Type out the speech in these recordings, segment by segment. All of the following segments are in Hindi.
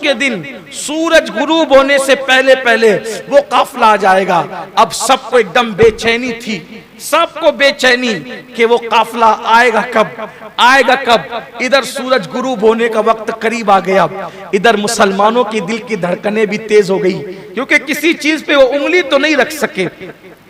के दिन सूरज गुरूब होने से पहले पहले वो काफिला आ जाएगा। अब सबको एकदम बेचैनी थी, सबको बेचैनी कि वो काफिला आएगा कब, आएगा कब। इधर सूरज गुरूब होने का वक्त करीब आ गया, इधर मुसलमानों की दिल की धड़कनें भी तेज हो गई, क्योंकि किसी चीज पे वो उंगली तो नहीं रख सके।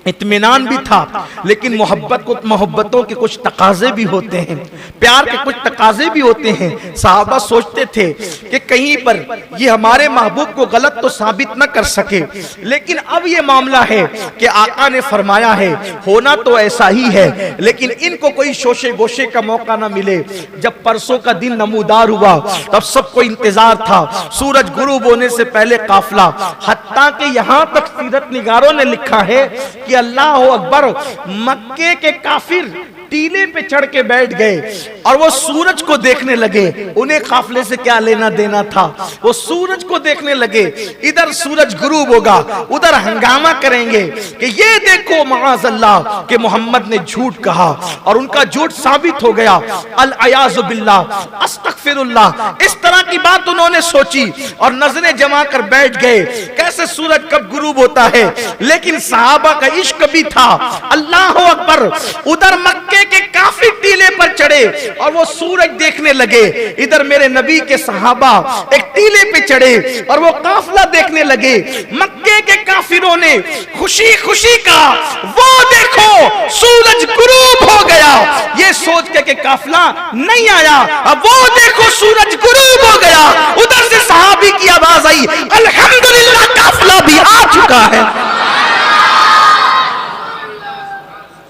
इत्मीनान भी था, लेकिन मोहब्बतों के कुछ तकाजे भी होते हैं, प्यार के कुछ तकाजे भी होते हैं। सहाबा सोचते थे कि कहीं पर ये हमारे महबूब को गलत तो साबित न कर सके, लेकिन अब ये मामला है कि आका ने फरमाया है होना तो ऐसा ही है, लेकिन इनको कोई शोशे गोशे का मौका ना मिले। जब परसों का दिन नमूदार हुआ तब सबको इंतजार था सूरज गुरूब होने से पहले काफिला। हत्ता कि यहाँ तक सीरत निगारों ने लिखा है कि अल्लाह अकबर, मक्के के काफिर टीले पे चढ़ के बैठ गए और वो सूरज को देखने लगे। उन्हें काफिले से क्या लेना देना था, वो सूरज को देखने लगे। इधर सूरज गुरूब होगा, उधर हंगामा करेंगे कि ये देखो माज़ अल्लाह कि मोहम्मद ने झूठ कहा, और उनका झूठ साबित हो गया। अल अयाज़ु बिल्लाह, अस्तगफिरुल्लाह। इस तरह की बात उन्होंने सोची और नजरें जमा कर बैठ गए, कैसे सूरज कब गुरूब होता है। लेकिन सहाबा का इश्क भी था। अल्लाह अकबर, उधर मक्के के काफी टीले पर चढ़े और वो सूरज देखने लगे। इधर मेरे नबी के सहाबा एक टीले पे चढ़े और वो काफिला देखने लगे। मक्के के काफिरों ने खुशी खुशी कहा वो देखो सूरज गुरूब हो गया, ये सोच के कि काफिला नहीं आया। अब वो देखो सूरज गुरूब हो गया, उधर से सहाबी की आवाज आई अल्हम्दुलिल्लाह काफिला भी आ चुका है,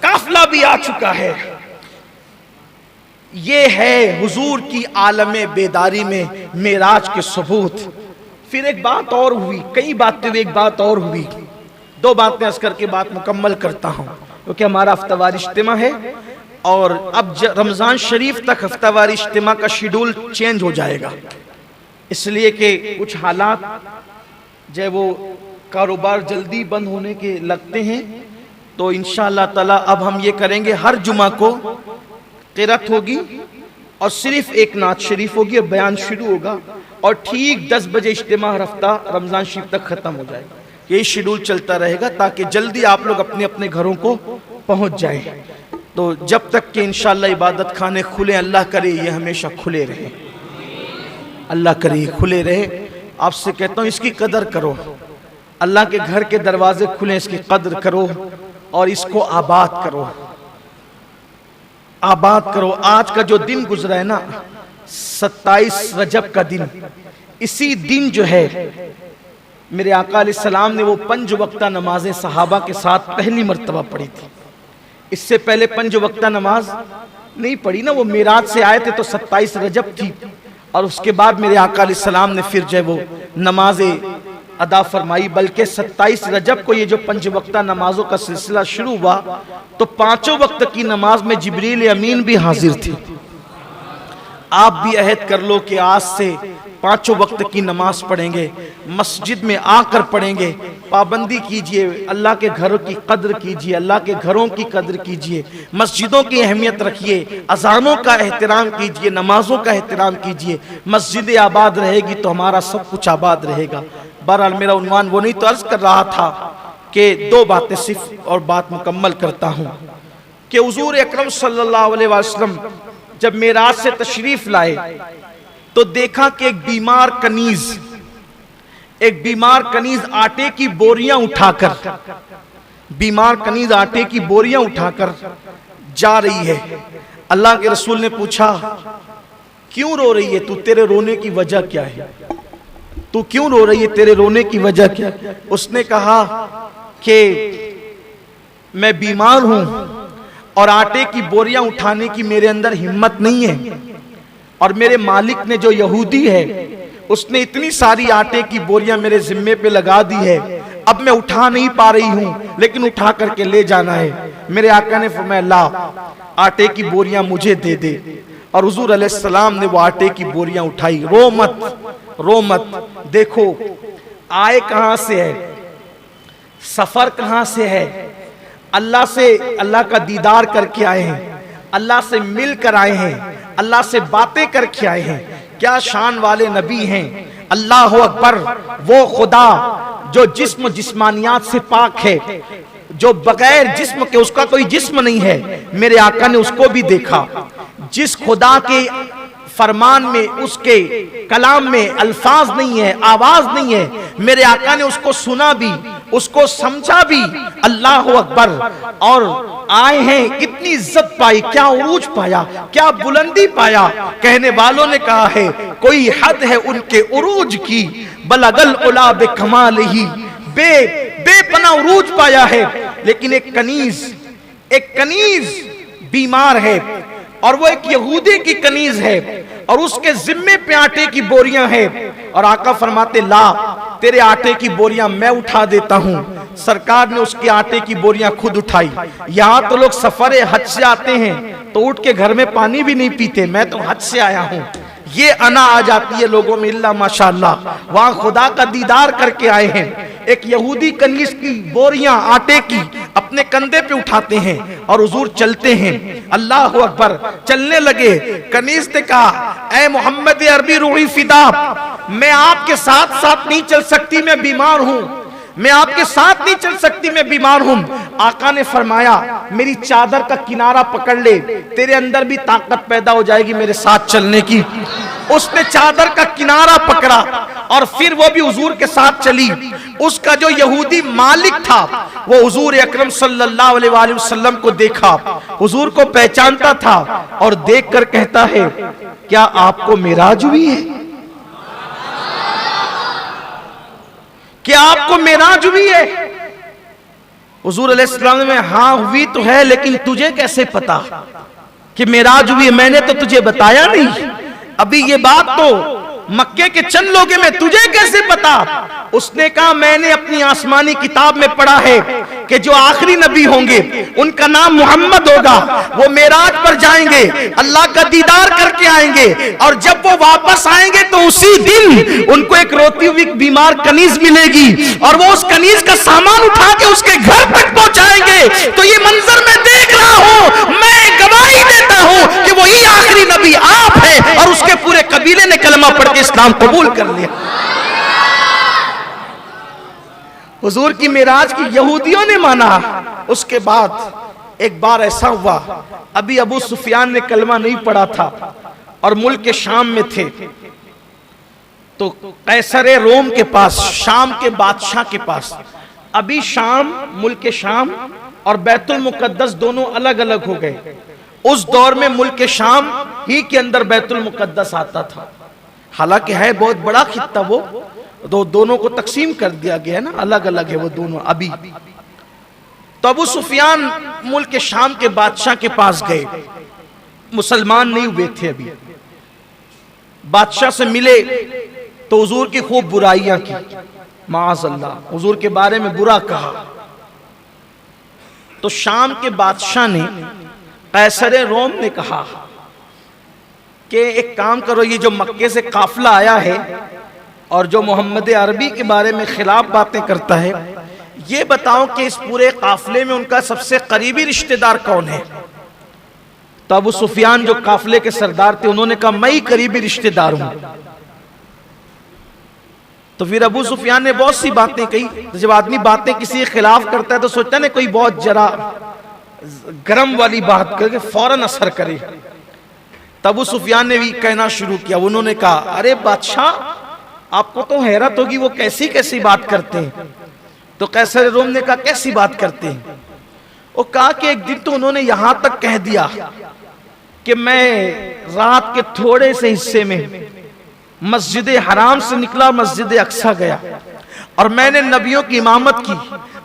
काफिला भी आ चुका है। ये है हुजूर की आलमे बेदारी में मेराज के सबूत। फिर एक बात और हुई, कई बातें हुई, एक बात और हुई। दो बातें अर्ज करके बात मुकम्मल करता हूं, क्योंकि हमारा हफ्तावार इज्तिमा है और अब रमजान शरीफ तक हफ्तावार इज्तिमा का शेड्यूल चेंज हो जाएगा, इसलिए कि कुछ हालात जो वो कारोबार जल्दी बंद होने के लगते हैं। तो इंशाअल्लाह ताला अब हम ये करेंगे, हर जुमा को क़िरात होगी और सिर्फ एक नात शरीफ होगी और बयान शुरू होगा, और ठीक 10 बजे इज्तिमा हर हफ्ता रमज़ान शरीफ तक ख़त्म हो जाएगा। यही शेड्यूल चलता रहेगा ताकि जल्दी आप लोग अपने अपने घरों को पहुंच जाएं। तो जब तक कि इंशाअल्लाह इबादत खाने खुले, अल्लाह करे ये हमेशा खुले रहे, अल्लाह करे ये खुले रहे। आपसे कहता हूँ इसकी कदर करो, अल्लाह के घर के दरवाजे खुले, इसकी कदर करो और इसको आबाद करो, आबाद करो। आज का जो दिन गुजरा है ना, 27 रजब का दिन, इसी दिन जो है मेरे आका अलैहिस्सलाम ने वो 5 वक्ता नमाजें सहाबा के साथ पहली मर्तबा पढ़ी थी। इससे पहले 5 वक्ता नमाज नहीं पढ़ी ना, वो मेराज से आए थे तो 27 रजब थी, और उसके बाद मेरे आका अलैहिस्सलाम ने फिर जो है वो नमाजें अदा फरमाई। बल्कि 27 रजब को ये जो 5 वक्ता नमाजों का सिलसिला शुरू हुआ तो 5 वक्त की नमाज में जिब्रील अमीन भी हाजिर थी। आप भी अहद कर लो कि आज से 5 वक्त की नमाज पढ़ेंगे, मस्जिद में आकर पढ़ेंगे। पाबंदी कीजिए, अल्लाह के घरों की कद्र कीजिए, अल्लाह के घरों की कद्र कीजिए, मस्जिदों की अहमियत रखिए, अजानों का एहतराम कीजिए, नमाजों का एहतराम कीजिए। मस्जिद आबाद रहेगी तो हमारा सब कुछ आबाद रहेगा। बहरहाल मेरा उन्वान वो नहीं तो अर्ज कर रहा था कि 2 बातें सिर्फ और बात मुकम्मल करता हूँ कि हुजूर अकरम सल्लल्लाहु अलैहि वसल्लम जब मेराज से तशरीफ लाए तो देखा कि एक बीमार कनीज आटे की बोरियां उठाकर, बीमार कनीज आटे की बोरियां उठाकर जा रही है। अल्लाह के रसूल ने पूछा क्यों रो रही है तू, तेरे रोने की वजह क्या है, तू क्यों रो रही है, तेरे रोने की वजह क्या है। उसने कहा कि मैं बीमार हूं और आटे की बोरियां उठाने की मेरे अंदर हिम्मत नहीं है, और मेरे मालिक ने जो यहूदी है उसने इतनी सारी आटे की बोरियां मेरे जिम्मे पे लगा दी है, अब मैं उठा नहीं पा रही हूं, लेकिन उठा करके ले जाना है। मेरे आका ने फरमाया ला आटे की बोरियां मुझे दे दे, और हुजूर अलैहिस्सलाम ने वो आटे की बोरियां उठाई। रो मत, रो मत, देखो आए कहां से है, सफर कहां से है, अल्लाह से, अल्लाह का दीदार करके आए हैं, अल्लाह से मिल कर आए हैं, अल्लाह से बातें करके आए हैं। क्या शान वाले नबी हैं, अल्लाह अकबर, वो खुदा जो जिस्म जिस्मानियात से पाक है, जो बगैर जिस्म के उसका कोई जिस्म नहीं है, मेरे आका ने उसको भी देखा। जिस खुदा के फरमान में, उसके कलाम में अल्फाज नहीं है, आवाज नहीं है, मेरे आका ने उसको सुना भी, उसको समझा भी। अल्लाह अकबर। और आए हैं, कितनी इज्जत पाई, क्या उरूज पाया, क्या बुलंदी पाया। कहने वालों ने कहा है कोई हद है उनके उरूज की, बलगल उला बे कमाल ही, बेपना उरूज पाया है। लेकिन एक कनीज बीमार है, और वो एक यहूदी की कनीज है, और उसके जिम्मे पे आटे की बोरियां हैं। और आका फरमाते ला, तेरे आटे की बोरियां मैं उठा देता हूं। सरकार ने उसके आटे की बोरियां खुद उठाई। यहां तो लोग सफर हज से आते हैं तो उठ के घर में पानी भी नहीं पीते, मैं तो हज से आया हूं। ये अना आ जाती है लोगों में, इल्ला माशाअल्लाह, वहां खुदा का दीदार करके आए हैं। एक यहूदी कनीज की बोरियां आटे की अपने कंधे पे उठाते हैं और हुजूर चलते हैं। अल्लाह अकबर। चलने लगे। कनीज ने कहा ऐ मोहम्मद अरबी रूही फिदा, मैं आपके साथ साथ नहीं चल सकती, मैं बीमार हूं, मैं आपके साथ नहीं चल सकती, मैं बीमार हूं। आका ने फरमाया मेरी चादर का किनारा पकड़ ले, तेरे अंदर भी ताकत पैदा हो जाएगी मेरे साथ चलने की। उसने चादर का किनारा पकड़ा और फिर वो भी हुजूर के साथ चली। उसका जो यहूदी मालिक था वो हुजूर अकरम सल्लल्लाहु अलैहि वसल्लम को देखा, हुजूर को पहचानता था और देखकर कहता है क्या आपको मेराज हुई है? क्या आपको मेराज हुई है? हुजूर अलैहिस्सलाम में हाँ हुई तो है, लेकिन तुझे कैसे पता कि मेराज हुई है? मैंने तो तुझे बताया नहीं। अभी ये बात तो मक्के के चंद लोगों में, तुझे कैसे पता? उसने कहा मैंने अपनी आसमानी किताब में पढ़ा है कि जो आखिरी नबी होंगे उनका नाम मोहम्मद होगा, वो मेराज पर जाएंगे, अल्लाह का दीदार करके आएंगे, और जब वो वापस आएंगे तो उसी दिन उनको एक रोती हुई बीमार कनीज मिलेगी और वो उस कनीज का सामान उठा के उसके घर तक पहुंचाएंगे। तो ये मंजर मैं देख रहा हूं, मैं गवाही देता हूं कि वही आखिरी नबी आप है। और उसके पूरे कबीले ने कलमा पढ़ के इस्लाम कबूल कर लिया। हुजूर की मेराज की यहूदियों ने माना। उसके बाद एक बार ऐसा हुआ, अभी अबू सुफियान ने कलमा नहीं पढ़ा था और मुल्क के शाम में थे, तो कैसरे रोम के पास, शाम के बादशाह के पास, अभी शाम, मुल्क के शाम और बैतुल मुकद्दस दोनों अलग अलग हो गए। उस दौर में मुल्क के शाम ही के अंदर बैतुल मुकद्दस आता था। हालांकि है बहुत बड़ा खित्ता, वो दोनों को तकसीम कर दिया गया है ना, अलग अलग है वो दोनों अभी। तो अबू सुफियान मुल्क के शाम के बादशाह के पास गए, मुसलमान नहीं हुए थे अभी। बादशाह से मिले तो हुजूर की खूब बुराइयां की, माअज़ल्लाह, हुजूर के बारे में बुरा कहा। तो शाम के बादशाह ने, कैसरे रोम ने कहा कि एक काम करो, ये जो मक्के से काफिला आया है और जो मोहम्मद अरबी के बारे में खिलाफ बातें करता है, ये बताओ कि इस पूरे काफिले में उनका सबसे करीबी रिश्तेदार कौन है? तो अबू सुफियान जो काफिले के सरदार थे उन्होंने कहा मैं ही करीबी रिश्तेदार हूं। तो फिर अबू सुफियान ने बहुत सी बातें कही। तो जब आदमी बातें किसी के खिलाफ करता है तो सोचता है ना कोई बहुत जरा गरम वाली बात करके फौरन असर करे। तब अबू सुफियान ने भी कहना शुरू किया। उन्होंने कहा अरे बादशाह आपको तो हैरत होगी वो कैसी कैसी बात करते हैं। तो कैसर रोम ने कहा कैसी बात करते हैं? वो कहा कि एक दिन तो उन्होंने यहां तक कह दिया कि मैं रात के थोड़े से हिस्से में मस्जिद हराम से निकला, मस्जिद अक्सा गया और मैंने नबियों की इमामत की,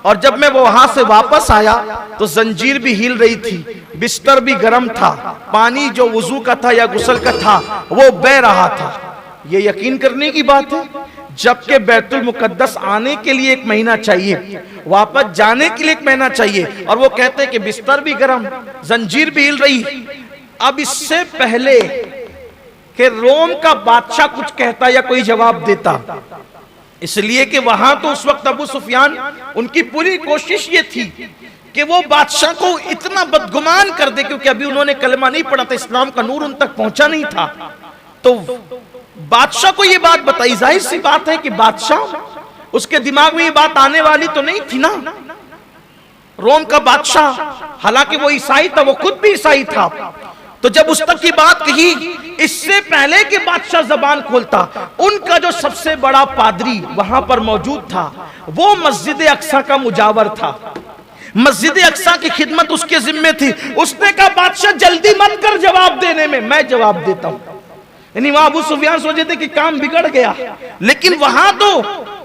और जब मैं वो वहां से वापस आया तो जंजीर भी हिल रही थी, बिस्तर भी गर्म था, पानी जो वुजू का था या गुस्ल का था वो बह रहा था। ये यकीन करने की बात है, जबकि बैतुल मुकद्दस आने के लिए 1 महीना चाहिए, वापस जाने के लिए 1 महीना चाहिए, और वो कहते हैं कि बिस्तर भी गर्म, जंजीर भी हिल रही। अब इससे पहले कि रोम का बादशाह कुछ कहता या कोई जवाब देता, इसलिए कि वहां तो उस वक्त अबू सुफियान, उनकी पूरी कोशिश ये थी कि वो बादशाह को इतना बदगुमान कर दे, क्योंकि अभी उन्होंने कलमा नहीं पढ़ा था, इस्लाम का नूर उन तक पहुंचा नहीं था। तो बादशाह को ये बात बताई। जाहिर सी बात है कि बादशाह, उसके दिमाग में ये बात आने वाली तो नहीं थी ना। रोम का बादशाह, हालांकि वो ईसाई था, वो खुद भी ईसाई था, तो जब उस तक की बात कही, इससे पहले कि बादशाह जबान खोलता, उनका जो सबसे बड़ा पादरी वहां पर मौजूद था, वो मस्जिद अक्सा का मुजावर था, मस्जिद अक्सा की खिदमत उसके जिम्मे थी। उसने कहा बादशाह जल्दी मत कर जवाब देने में, मैं जवाब देता हूं। यानी वहां अबू सुफियान सोचे थे कि काम बिगड़ गया, लेकिन वहां तो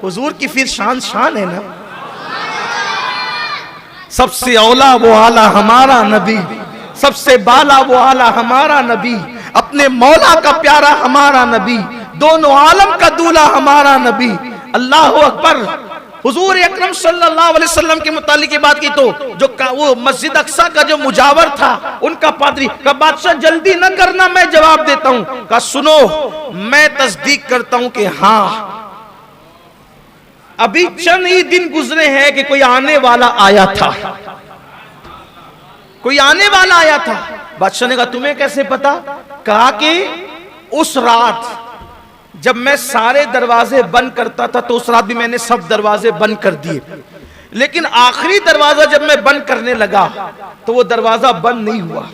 हुजूर की फिर शान है ना। सबसे औला वो आला हमारा नबी, सबसे बाला वो आला हमारा नबी, अपने मौला का प्यारा हमारा नबी, दोनों आलम का दूल्हा हमारा नबी। अल्लाह अकबर। हुजूर अकरम सल्लल्लाहु अलैहि वसल्लम के मुतालिक की बात की तो जो वो मस्जिद अक्सा का जो मुजावर था, उनका पादरी का, बादशाह जल्दी न करना, मैं जवाब देता हूं। कहा सुनो, मैं तस्दीक करता हूं कि हाँ, अभी चंद ही दिन गुजरे हैं कि कोई आने वाला आया था, कोई आने वाला आया था। बादशाह ने कहा तुम्हें कैसे पता? कहा कि उस रात जब मैं सारे दरवाजे बंद करता था, तो उस रात भी मैंने सब दरवाजे बंद कर दिए, लेकिन आखिरी दरवाजा जब मैं बंद करने लगा तो वो दरवाजा बंद नहीं हुआ,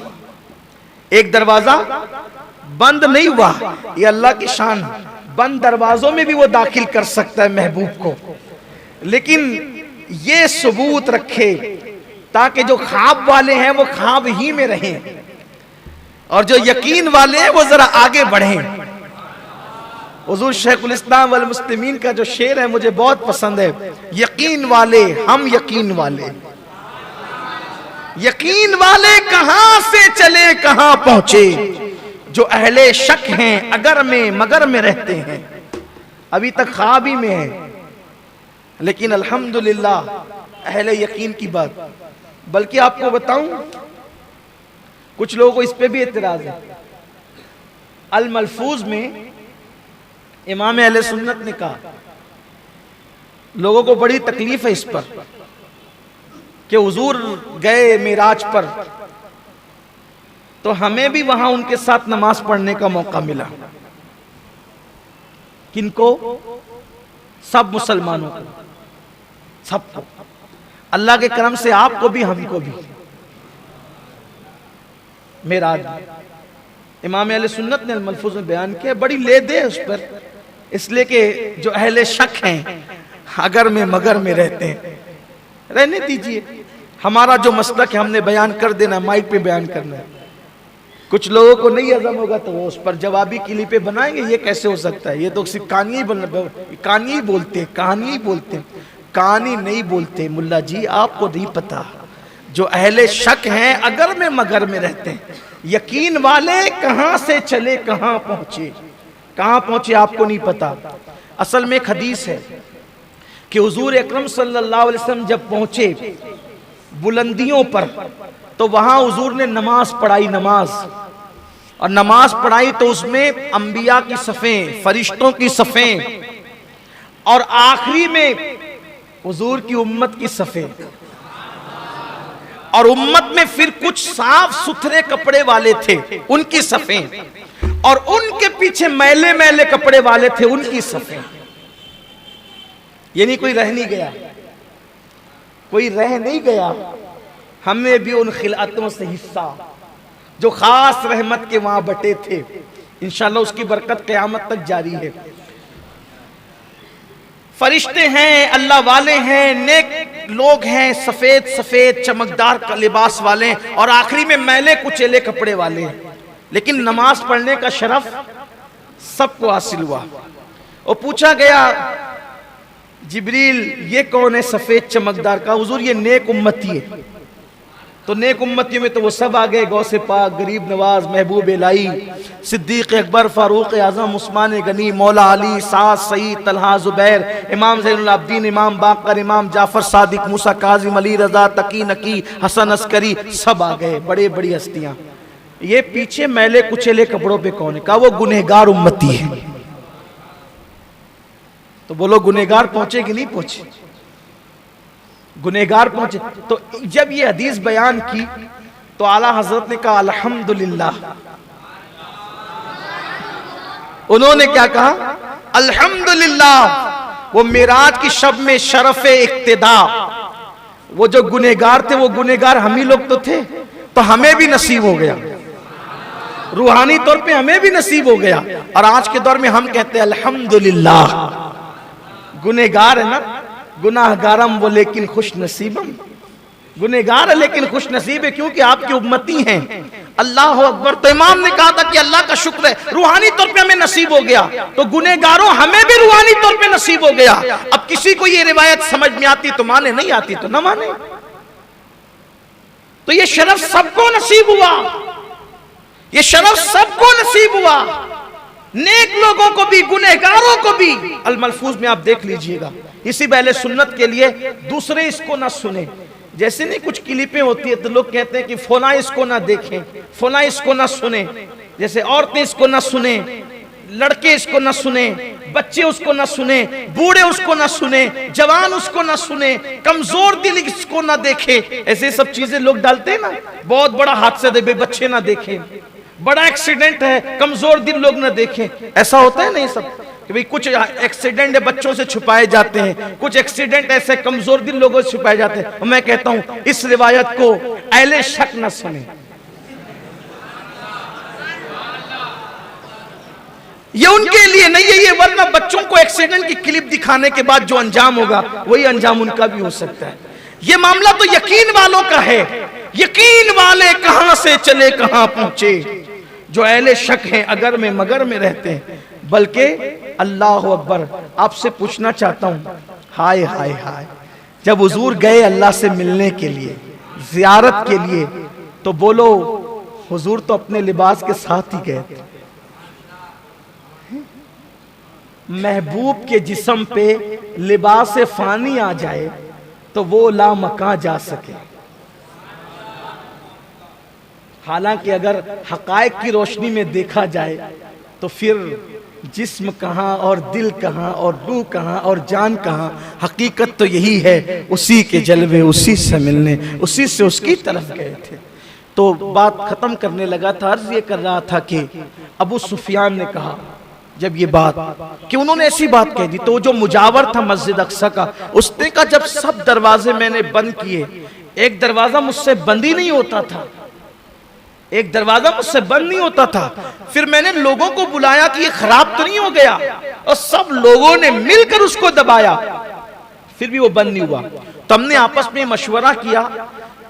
एक दरवाजा बंद नहीं हुआ। ये अल्लाह की शान, बंद दरवाजों में भी वो दाखिल कर सकता है महबूब को, लेकिन ये सबूत रखे ताकि जो ख्वाब वाले हैं वो ख्वाब ही में रहें, और जो यकीन वाले हैं वो जरा आगे बढ़ें। हुजूर शेखुल इस्लाम वल मुस्लिमीन का जो शेर है मुझे बहुत पसंद है, यकीन वाले हम यकीन वाले, यकीन वाले कहां से चले कहां पहुंचे, जो अहले शक हैं अगर में मगर में रहते हैं, अभी तक ख्वाब ही में है, लेकिन अल्हम्दुलिल्लाह अहले यकीन की बात। बल्कि आपको बताऊं, कुछ लोगों को इस पे भी एतराज है। अल मलफूज में इमाम अहले सुन्नत ने कहा, लोगों को बड़ी तकलीफ है इस पर कि हुजूर गए मिराज पर, तो हमें भी वहां उनके साथ नमाज पढ़ने का मौका मिला। किनको? सब मुसलमानों को, सबको। अल्लाह के करम से आपको भी हमको भी मिराज इमाम अहले सुन्नत ने मलफूज में बयान किया। बड़ी ले दे उस पर, इसलिए कि जो अहले शक हैं अगर में मगर में रहते हैं, रहने दीजिए। हमारा जो मसलक है हमने बयान कर देना, माइक पे बयान करना है। कुछ लोगों को नहीं हजम होगा तो वो उस पर जवाबी क्लिपें बनाएंगे, ये कैसे हो सकता है, ये तो सिर्फ कहानी बोलते, कहानी बोलते, कहानी नहीं बोलते। मुल्ला जी आपको नहीं पता, जो अहले शक हैं अगर में मगर में रहते हैं, यकीन वाले कहां से चले कहां पहुंचे, कहां पहुंचे आपको नहीं पता। असल में एक हदीस है कि हुजूर अकरम सल्लल्लाहु अलैहि वसल्लम जब पहुंचे बुलंदियों पर, तो वहां हुजूर ने नमाज पढ़ाई, नमाज, और नमाज पढ़ाई तो उसमें अंबिया की सफ़ें, फरिश्तों की सफ़ें, और आखिरी में हुजूर की उम्मत की सफ़ें, और उम्मत में फिर कुछ साफ सुथरे कपड़े वाले थे उनकी सफ़ें, और उनके पीछे मैले मैले कपड़े वाले थे उनकी सफ़ें। यानी कोई रह नहीं गया, कोई रह नहीं गया। हमें भी उन खिलातों से हिस्सा, जो खास रहमत के वहां बटे थे, इंशाल्लाह उसकी बरकत क़यामत तक जारी है। फरिश्ते हैं, अल्लाह वाले हैं, नेक लोग हैं, सफेद सफेद चमकदार का लिबास वाले, और आखिरी में मैले कुचेले कपड़े वाले हैं। लेकिन नमाज पढ़ने का शरफ सबको हासिल हुआ। और पूछा गया, जिब्रील ये कौन है सफेद चमकदार का? हुजूर ये नेक उम्मती है। तो नेक उम्मतियों में तो वो सब आ गए, गौसे पाक, गरीब नवाज, महबूब इलाही, सिद्दीक अकबर, फारूक आजम, उस्मान गनी, मौला अली, साद, सईद, तलहा, जुबैर, इमाम ज़ैनुल आबिदीन, इमाम बाकर, इमाम जाफर सादिक, मूसा काजिम, अली रजा, तकी नकी, हसन अस्करी, सब आ गए, बड़े बड़ी हस्तियां। ये पीछे मैले कुचेले कपड़ों पे कौन है? कहा वो गुनहगार उम्मती है। तो बोलो गुनहगार पहुंचे कि नहीं पहुंचे? गुनहगार पहुंचे। तो जब ये हदीस बयान की तो आला हजरत ने कहा अल्हम्दुलिल्लाह, उन्होंने क्या कहा? अल्हम्दुलिल्लाह, वो मेराज की शब में शरफ़े इक्तिदा, वो जो गुनहगार थे वो गुनहगार हम ही लोग तो थे, तो हमें भी नसीब हो गया, रूहानी तौर पे हमें भी नसीब हो गया। और आज के दौर में हम कहते हैं अल्हम्दुलिल्लाह, गुनहगार है ना, गुनाहगारम वो लेकिन खुश नसीबम, गुनहगार है लेकिन खुश नसीब है क्योंकि आपकी उम्मती हैं। अल्लाह अकबर। तो इमाम ने कहा था कि अल्लाह का शुक्र है रूहानी तौर पे हमें नसीब हो गया, तो गुनहगारों हमें भी रूहानी तौर पे नसीब हो गया। अब किसी को ये रिवायत समझ में आती तो माने, नहीं आती तो ना माने। तो ये शरफ सबको नसीब हुआ, ये शरफ सबको नसीब हुआ, नेक लोगों को भी, गुनहगारों को भी। अल मलफूज में आप देख लीजिएगा, इसी पहले सुन्नत के लिए दूसरे इसको ना सुने। जैसे नहीं कुछ क्लिपें होती है तो लोग कहते हैं कि फला इसको ना देखें, फला इसको ना सुने, जैसे औरतें इसको ना सुने, लड़के इसको ना सुने, बच्चे उसको ना सुने, बूढ़े उसको ना सुने, जवान उसको ना सुने, कमजोर दिल इसको ना देखे। ऐसे सब चीजें लोग डालते हैं ना, बहुत बड़ा हादसा दे बच्चे ना देखें, बड़ा एक्सीडेंट है कमजोर दिल लोग ना देखें। ऐसा होता है नहीं सब कि भाई कुछ एक्सीडेंट बच्चों से छुपाए जाते हैं, कुछ एक्सीडेंट ऐसे कमजोर दिल लोगों से छुपाए जाते हैं। मैं कहता हूं इस रिवायत को अहले शक न सुने, ये उनके लिए नहीं है, ये वरना बच्चों को एक्सीडेंट की क्लिप दिखाने के बाद जो अंजाम होगा वही अंजाम उनका भी हो सकता है। ये मामला तो यकीन वालों का है, यकीन वाले कहां से चले कहां पहुंचे, जो अहले शक हैं अगर में मगर में रहते हैं। बल्कि अल्लाह अकबर, आपसे पूछना चाहता हूं, हाय हाय हाय, जब हुजूर गए अल्लाह से मिलने के लिए, जियारत के लिए, तो बोलो हुजूर तो अपने लिबास के साथ ही गए थे। महबूब के जिस्म पे लिबास फानी आ जाए तो वो ला मकां जा सके। हालांकि अगर हकायक की रोशनी में देखा जाए तो फिर जिस्म कहाँ और दिल कहाँ और रूह कहाँ और जान कहाँ, हकीकत तो यही है, उसी के जलवे, उसी से मिलने, उसी से उसकी तरफ गए थे। तो बात खत्म करने लगा था, अर्ज ये कर रहा था कि अबू सुफियान ने कहा जब ये बात कि उन्होंने ऐसी बात कह दी, तो जो मुजावर था मस्जिद अक्सा का, उसने कहा जब सब दरवाजे मैंने बंद किए, एक दरवाजा मुझसे बंद ही नहीं होता था, एक दरवाजा मुझसे बंद नहीं होता था। फिर मैंने लोगों को बुलाया कि ये खराब तो नहीं हो गया, और सब लोगों ने मिलकर उसको दबाया, फिर भी वो बंद नहीं हुआ। तो हमने आपस में मशवरा किया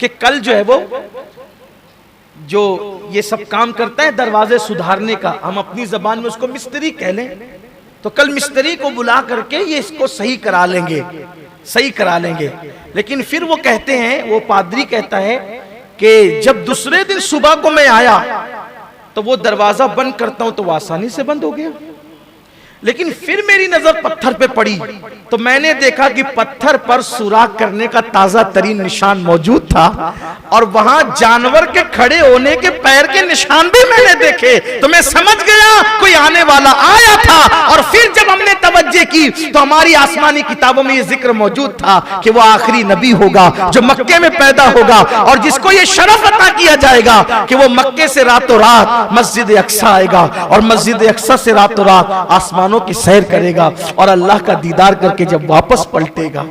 कि कल जो है वो जो ये सब काम करता है दरवाजे सुधारने का, हम अपनी जबान में उसको मिस्त्री कह लें, तो कल मिस्त्री को बुला करके ये इसको सही करा लेंगे, सही करा लेंगे। लेकिन फिर वो कहते हैं, वो पादरी कहता है कि जब दूसरे दिन सुबह को मैं आया तो वो दरवाजा बंद करता हूं तो वो आसानी से बंद हो गया। लेकिन फिर मेरी नजर पत्थर पे पड़ी तो मैंने देखा कि पत्थर पर सुराख करने का ताजा तरीन निशान मौजूद था, और वहां जानवर के खड़े होने के पैर के निशान भी मैंने देखे। तो मैं समझ गया कोई आने वाला आया था। और फिर जब हमने तवज्जो की तो हमारी आसमानी किताबों में ये जिक्र मौजूद था कि वो आखिरी नबी होगा जो मक्के में पैदा होगा, और जिसको ये शरफ अता किया जाएगा कि वो मक्के से रातों रात मस्जिद अक्सा आएगा, और मस्जिद अक्सा से रातों रात आसमान की सैर करेगा, और अल्लाह का दीदार करके जब वापस पलटेगा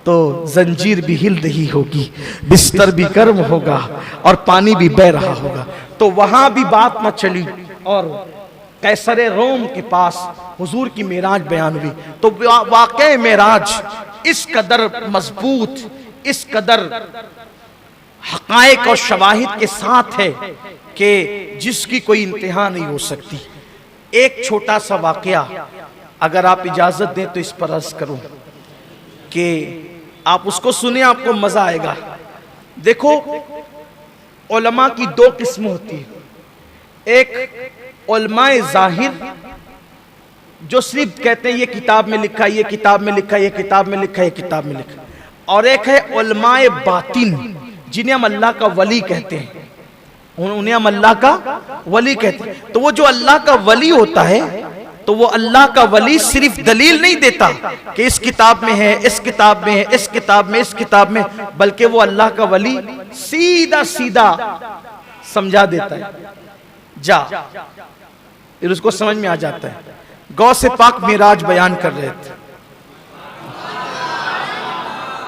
तो जंजीर भी हिल रही होगी, बिस्तर भी गर्म होगा, और पानी भी बह रहा होगा। तो वहां भी बात न चली, और कैसरे रोम के पास हुजूर की मेराज बयान हुई। तो वाक़ई मेराज इस कदर मजबूत, इस कदर हकायक और शवाहिद के साथ है कि जिसकी कोई इंतहा नहीं हो सकती। एक छोटा सा वाकया अगर आप इजाजत दें तो इस पर अर्ज करूं कि आप उसको सुने, आपको मजा आएगा। देखो, उलमा की दो किस्म होती है। एक उलमाए जाहिर जो सिर्फ कहते हैं ये किताब में लिखा, ये किताब में लिखा, ये किताब में लिखा, ये किताब में लिखा, और एक है उलमाए बातिन जिन्हें हम अल्लाह का वली कहते हैं, उन्हें हम अल्लाह का वली कहते हैं। तो वो जो अल्लाह का वली होता है, तो वो अल्लाह का वली सिर्फ दलील नहीं देता कि इस किताब में है, इस किताब में है, इस किताब में, इस किताब में, बल्कि वो अल्लाह का वली सीधा सीधा समझा देता है। जा फिर उसको समझ में आ जाता है। गौसे पाक मेराज बयान कर रहे थे,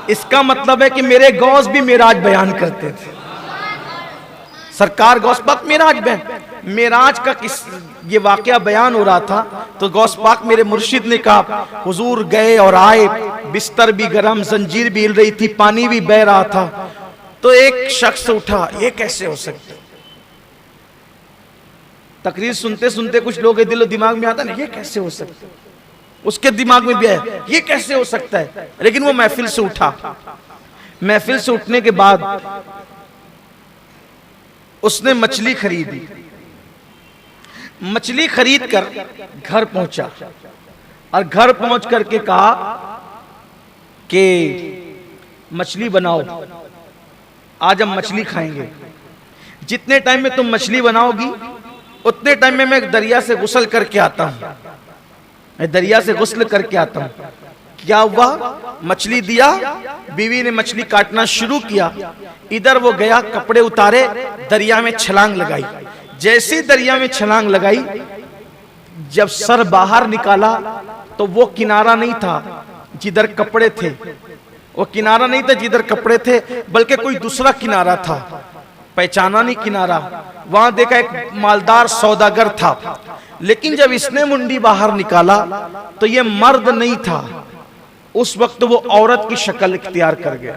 इसका मतलब है कि मेरे गौस भी मेराज बयान करते थे। सरकार गौस पाक मेराज का ये वाकया बयान हो रहा था, तो गौस पाक मेरे मुर्शिद ने कहा, हुजूर गए और आए, बिस्तर भी गर्म, जंजीर भी हिल रही थी, पानी भी बह रहा था। तो एक शख्स उठा, ये कैसे हो सकता है? तकरीर सुनते सुनते कुछ लोग के दिलो दिमाग में आता ना, ये कैसे हो सकता है, उसके दिमाग में भी है ये कैसे हो सकता है। लेकिन वो महफिल से उठा। महफिल से उठने के बाद उसने मछली खरीदी। मछली खरीद कर घर पहुंचा और घर पहुंच करके कहा कि मछली बनाओ, आज हम मछली खाएंगे। जितने टाइम में तुम मछली बनाओगी उतने टाइम में मैं दरिया से गुस्ल करके आता हूं, मैं दरिया से गुस्ल करके आता हूं। क्या हुआ? मछली दिया, बीवी ने मछली काटना शुरू किया। इधर वो गया, कपड़े उतारे, दरिया में छलांग लगाई। जैसे दरिया में छलांग लगाई, जब सर बाहर निकाला तो वो किनारा नहीं था जिधर कपड़े थे, वो किनारा नहीं था जिधर कपड़े थे, बल्कि कोई दूसरा किनारा था। पहचाना नहीं किनारा। वहां देखा एक मालदार सौदागर था। लेकिन जब इसने मुंडी बाहर निकाला तो ये मर्द नहीं था, उस वक्त वो औरत की शक्ल इख्तियार कर गया।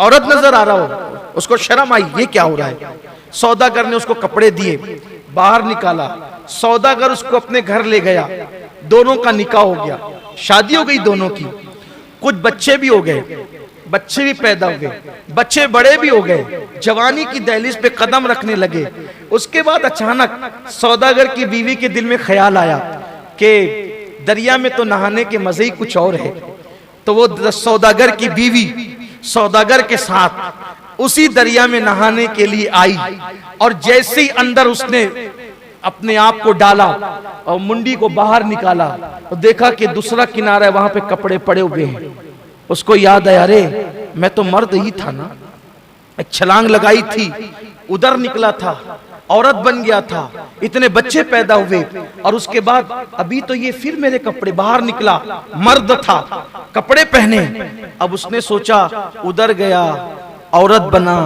औरत नजर आ रहा हो, उसको शर्म आई, ये क्या हो रहा है। सौदागर ने उसको कपड़े दिए, बाहर निकाला। सौदागर उसको अपने घर ले गया। दोनों का निकाह हो गया, शादी हो गई दोनों की। कुछ बच्चे भी हो गए, बच्चे भी पैदा हो गए, बच्चे बड़े भी हो गए, जवानी की दहलीज पे कदम रखने लगे। उसके बाद अचानक सौदागर की बीवी के दिल में ख्याल आया कि दरिया में तो नहाने के मजे ही कुछ और है। तो वो सौदागर की बीवी सौदागर के साथ उसी दरिया में नहाने के लिए आई, और जैसे ही अंदर उसने अपने आप को डाला और मुंडी को बाहर निकाला तो देखा कि दूसरा किनारा है, वहां पे कपड़े पड़े हुए हैं। उसको याद आया, अरे मैं तो मर्द ही था ना, एक छलांग लगाई थी, उधर निकला था, औरत बन गया था, इतने बच्चे पैदा हुए, और उसके बाद अभी तो ये फिर मेरे कपड़े, बाहर निकला, मर्द था, कपड़े पहने। अब उसने सोचा, उधर गया, औरत बना,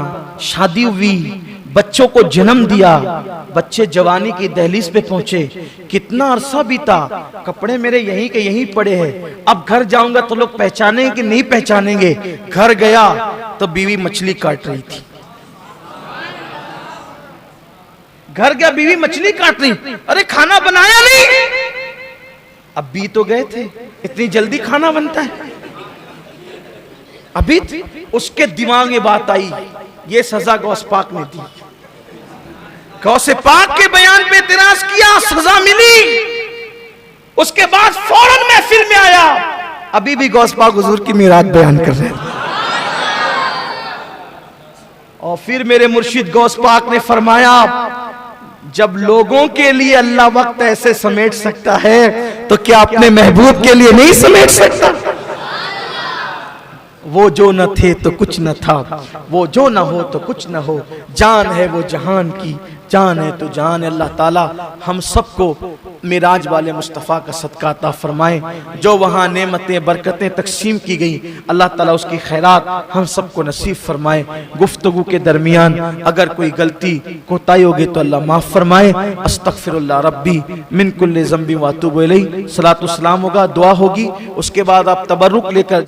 शादी हुई, बच्चों को जन्म दिया, बच्चे जवानी की दहलीज पे पहुंचे, कितना अरसा बीता, कपड़े मेरे यहीं के यहीं पड़े हैं। अब घर जाऊंगा तो लोग पहचानेंगे कि नहीं पहचानेंगे। घर गया तो बीवी मछली काट रही थी। घर गया, बीवी मछली काट रही, अरे खाना बनाया नहीं। अब भी तो गए थे, इतनी जल्दी खाना बनता है? अभी उसके दिमाग में बात आई, ये सजा गौस पाक ने दी। गौसे पाक के बयान पे इतराज किया, सजा मिली। उसके बाद फौरन महफिल में आया। अभी भी गौस पाक हुजूर की मेराज बयान कर रहे हैं। और फिर मेरे मुर्शिद गौस पाक ने फरमाया, जब लोगों के लिए अल्लाह वक्त ऐसे समेट सकता है तो क्या अपने महबूब के लिए नहीं समेट सकता? वो जो न थे तो कुछ न था, वो जो न हो तो कुछ न हो, जान है वो जहान की, जान है तो जान। अल्लाह ताला हम सबको मिराज वाले मुस्तफ़ा का सदका अता फरमाए। जो वहाँ नेमतें बरकतें तकसीम की गई, अल्लाह ताला उसकी खैरात हम सबको नसीब फरमाए। गुफ्तगू के दरमियान अगर कोई गलती कोताही होगी तो अल्लाह माफ़ फरमाए। अस्तगफिरुल्लाह रब्बी मिन कुल्लि ज़ंबि व अतूबु इलैहि। सलातो सलाम होगा, दुआ होगी, उसके बाद आप तबर्रुक लेकर